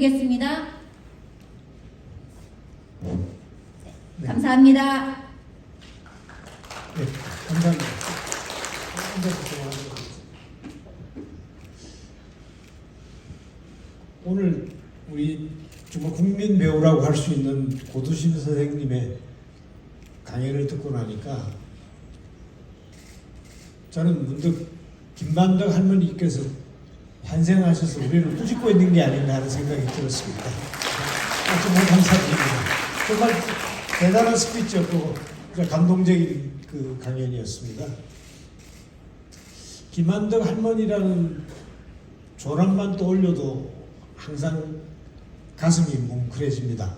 드리겠습니다. 네, 감사합니다. 네, 감사합니다. 오늘 우리 정말 국민 배우라고 할 수 있는 고두심 선생님의 강연을 듣고 나니까 저는 문득 김만덕 할머니께서 환생하셔서 우리를 꾸짖고 있는 게 아닌가 하는 생각이 들었습니다. 정말 감사드립니다. 정말 대단한 스피치였고 감동적인 그 강연이었습니다. 김만덕 할머니라는 조람만 떠올려도 항상 가슴이 뭉클해집니다.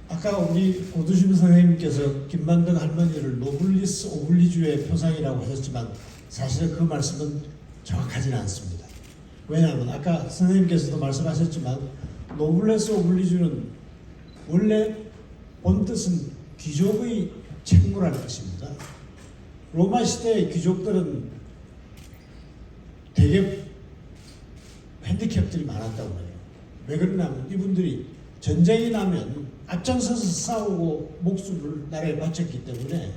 아까 우리 고두심 선생님께서 김만덕 할머니를 노블리스 오블리주의 표상이라고 하셨지만 사실은 그 말씀은 정확하지는 않습니다. 왜냐하면 아까 선생님께서도 말씀하셨지만 노블레스 오블리주는 원래 본 뜻은 귀족의 책무라는 뜻입니다. 로마 시대의 귀족들은 대개 핸디캡들이 많았다고 해요. 왜 그러냐면 이분들이 전쟁이 나면 앞장서서 싸우고 목숨을 나라에 바쳤기 때문에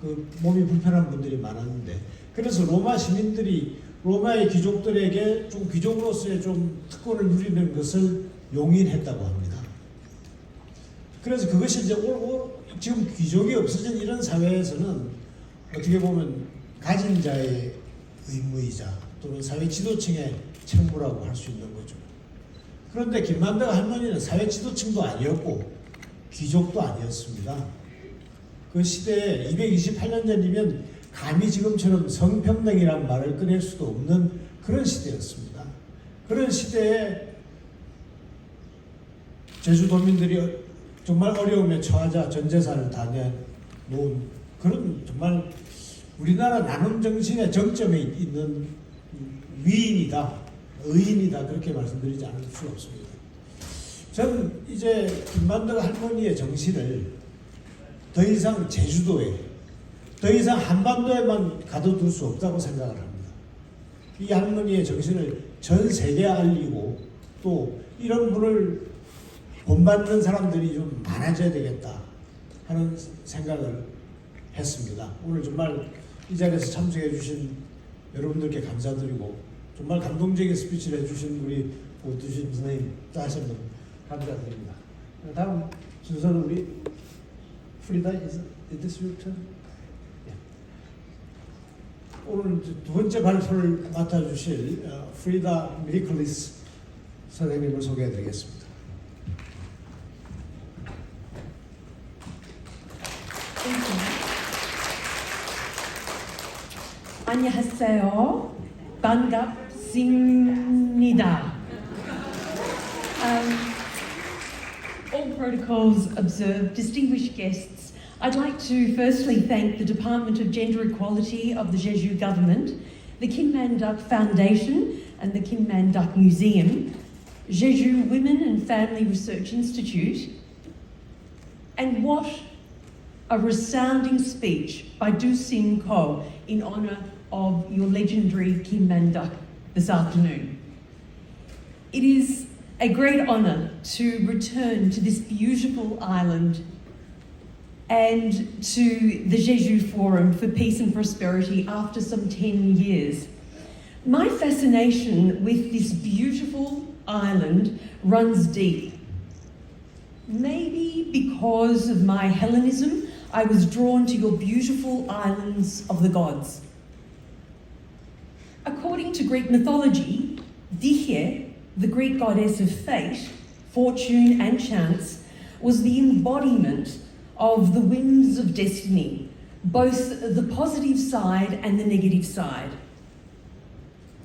그 몸이 불편한 분들이 많았는데, 그래서 로마 시민들이 로마의 귀족들에게 좀 귀족으로서의 좀 특권을 누리는 것을 용인했다고 합니다. 그래서 그것이 이제 지금 귀족이 없어진 이런 사회에서는 어떻게 보면 가진 자의 의무이자 또는 사회 지도층의 책무라고 할 수 있는 거죠. 그런데 김만덕 할머니는 사회 지도층도 아니었고 귀족도 아니었습니다. 그 시대에 228년 전이면 감히 지금처럼 성평등이란 말을 꺼낼 수도 없는 그런 시대였습니다. 그런 시대에 제주도민들이 정말 어려움에 처하자 전 재산을 다 내놓은 그런 정말 우리나라 나눔 정신의 정점에 있는 위인이다, 의인이다, 그렇게 말씀드리지 않을 수 없습니다. 저는 이제 김만덕 할머니의 정신을 더 이상 제주도에, 더 이상 한반도에만 가둬둘 수 없다고 생각을 합니다. 이 할머니의 정신을 전 세계에 알리고 또 이런 분을 본받는 사람들이 좀 많아져야 되겠다 하는 생각을 했습니다. 오늘 정말 이 자리에서 참석해 주신 여러분들께 감사드리고 정말 감동적인 스피치를 해주신 우리 고두심 선생님 다시 한번 감사드립니다. 다음 순서는 우리 프리다, is this your turn? Yeah. 오늘 두 번째 발표를 맡아주실 프리다 미리클리스 선생님을 소개해드리겠습니다. 안녕하세요. 반갑습니다. All protocols observed, distinguished guests, I'd like to firstly thank the Department of Gender Equality of the Jeju Government, the Kim Man-duk Foundation and the Kim Man-duk Museum, Jeju Women and Family Research Institute, and what a resounding speech by Do Sin Ko in honour of your legendary Kim Man-duk this afternoon. It is a great honour to return to this beautiful island and to the Jeju Forum for Peace and Prosperity after some 10 years. My fascination with this beautiful island runs deep. Maybe because of my Hellenism, I was drawn to your beautiful islands of the gods. According to Greek mythology, Dike, the Greek goddess of fate, fortune and chance, was the embodiment of the winds of destiny, both the positive side and the negative side.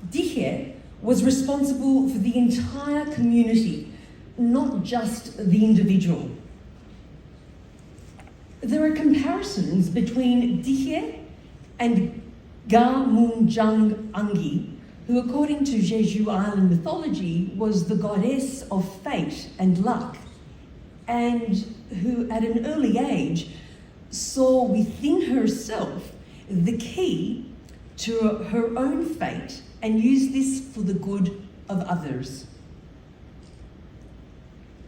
Dike was responsible for the entire community, not just the individual. There are comparisons between Dike and Ga Moon-jung Angi, who according to Jeju Island mythology was the goddess of fate and luck, and who at an early age saw within herself the key to her own fate and used this for the good of others.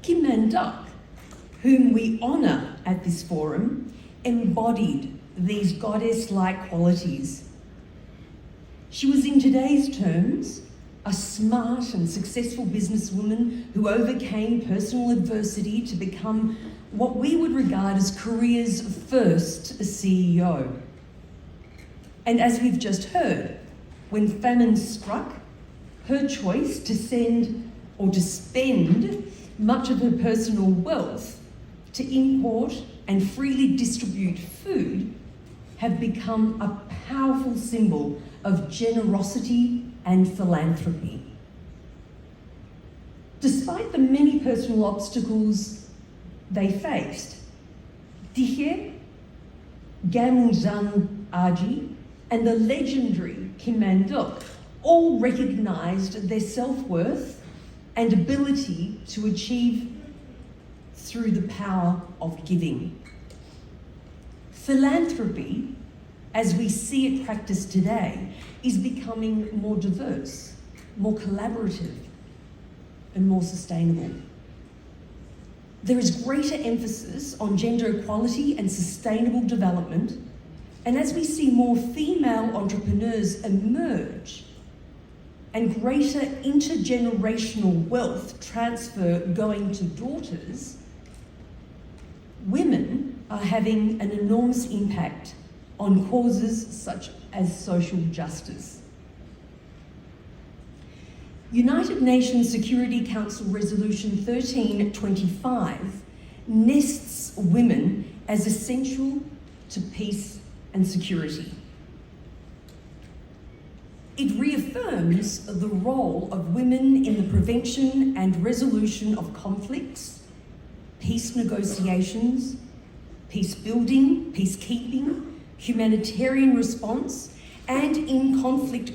Kim Man-duk, whom we honour at this forum, embodied these goddess-like qualities. She was, in today's terms, a smart and successful businesswoman who overcame personal adversity to become what we would regard as Korea's first CEO. And as we've just heard, when famine struck, her choice to send or to spend much of her personal wealth to import and freely distribute food have become a powerful symbol of generosity and philanthropy. Despite the many personal obstacles they faced, Dihye, Gamjang Aji, and the legendary Kim Man-duk all recognised their self-worth and ability to achieve through the power of giving. Philanthropy, as we see it practiced today, is becoming more diverse, more collaborative, and more sustainable. There is greater emphasis on gender equality and sustainable development, and as we see more female entrepreneurs emerge and greater intergenerational wealth transfer going to daughters, women are having an enormous impact on causes such as social justice. United Nations Security Council Resolution 1325 nests women as essential to peace and security. It reaffirms the role of women in the prevention and resolution of conflicts, peace negotiations, peace building, peacekeeping, humanitarian response, and in conflict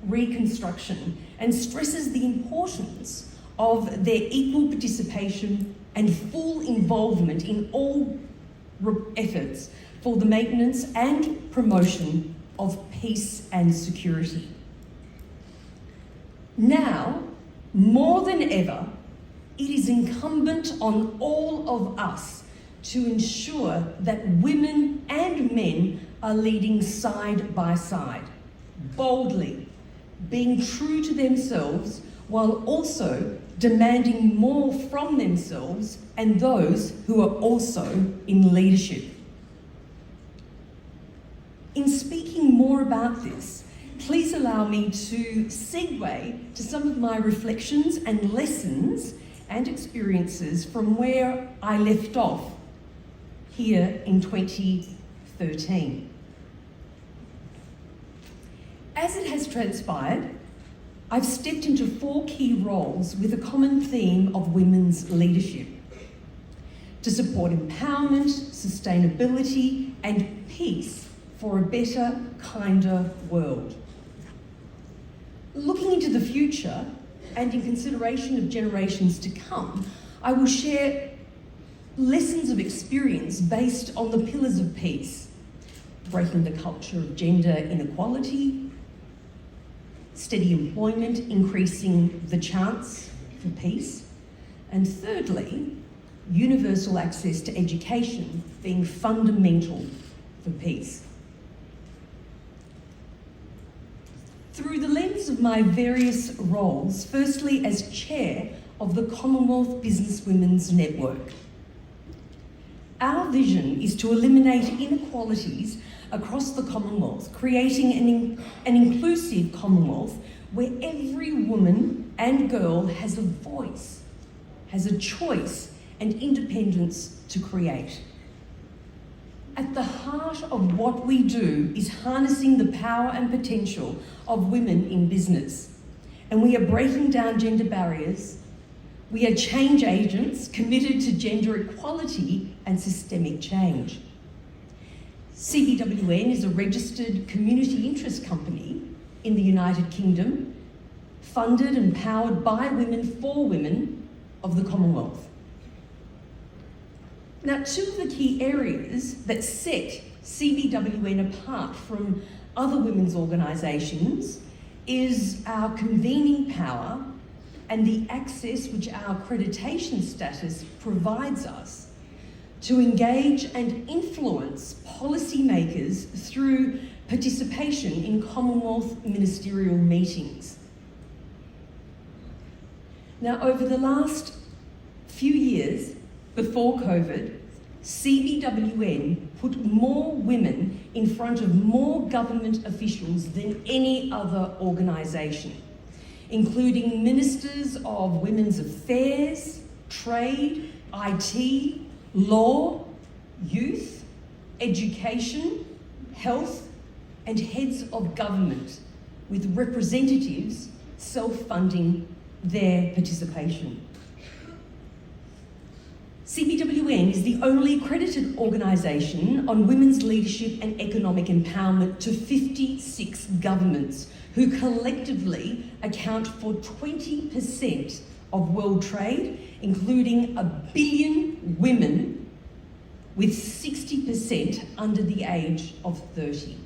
reconstruction, and stresses the importance of their equal participation and full involvement in all efforts for the maintenance and promotion of peace and security. Now, more than ever, it is incumbent on all of us to ensure that women and men are leading side by side, boldly, being true to themselves while also demanding more from themselves and those who are also in leadership. In speaking more about this, please allow me to segue to some of my reflections and lessons and experiences from where I left off here in 2013. As it has transpired, I've stepped into 4 key roles with a common theme of women's leadership to support empowerment, sustainability, and peace for a better, kinder world. Looking into the future and in consideration of generations to come, I will share lessons of experience based on the pillars of peace: breaking the culture of gender inequality, steady employment, increasing the chance for peace, and thirdly, universal access to education being fundamental for peace. Through the lens of my various roles, firstly as chair of the Commonwealth Businesswomen's Network, our vision is to eliminate inequalities across the Commonwealth, creating an inclusive Commonwealth where every woman and girl has a voice, has a choice and independence to create. At the heart of what we do is harnessing the power and potential of women in business. And we are breaking down gender barriers. We are change agents committed to gender equality and systemic change. CBWN is a registered community interest company in the United Kingdom, funded and powered by women for women of the Commonwealth. Now, 2 of the key areas that set CBWN apart from other women's organisations is our convening power and the access which our accreditation status provides us to engage and influence policymakers through participation in Commonwealth ministerial meetings. Now, over the last few years before COVID, CBWN put more women in front of more government officials than any other organisation, including ministers of women's affairs, trade, IT, law, youth, education, health, and heads of government, with representatives self-funding their participation. CBWN is the only accredited organisation on women's leadership and economic empowerment to 56 governments, who collectively account for 20% of world trade, including 1 billion women, with 60% under the age of 30.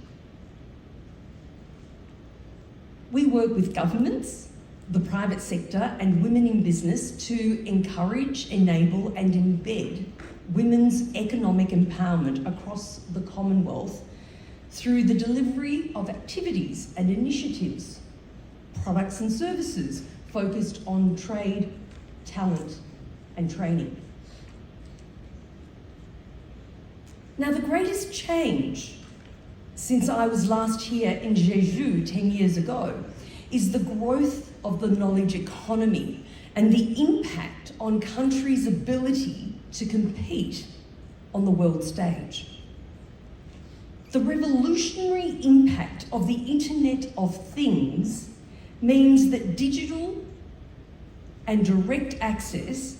We work with governments, the private sector, and women in business to encourage, enable, and embed women's economic empowerment across the Commonwealth through the delivery of activities and initiatives, products and services focused on trade, talent, and training. Now, the greatest change since I was last here in Jeju 10 years ago is the growth of the knowledge economy and the impact on countries' ability to compete on the world stage. The revolutionary impact of the Internet of Things means that digital and direct access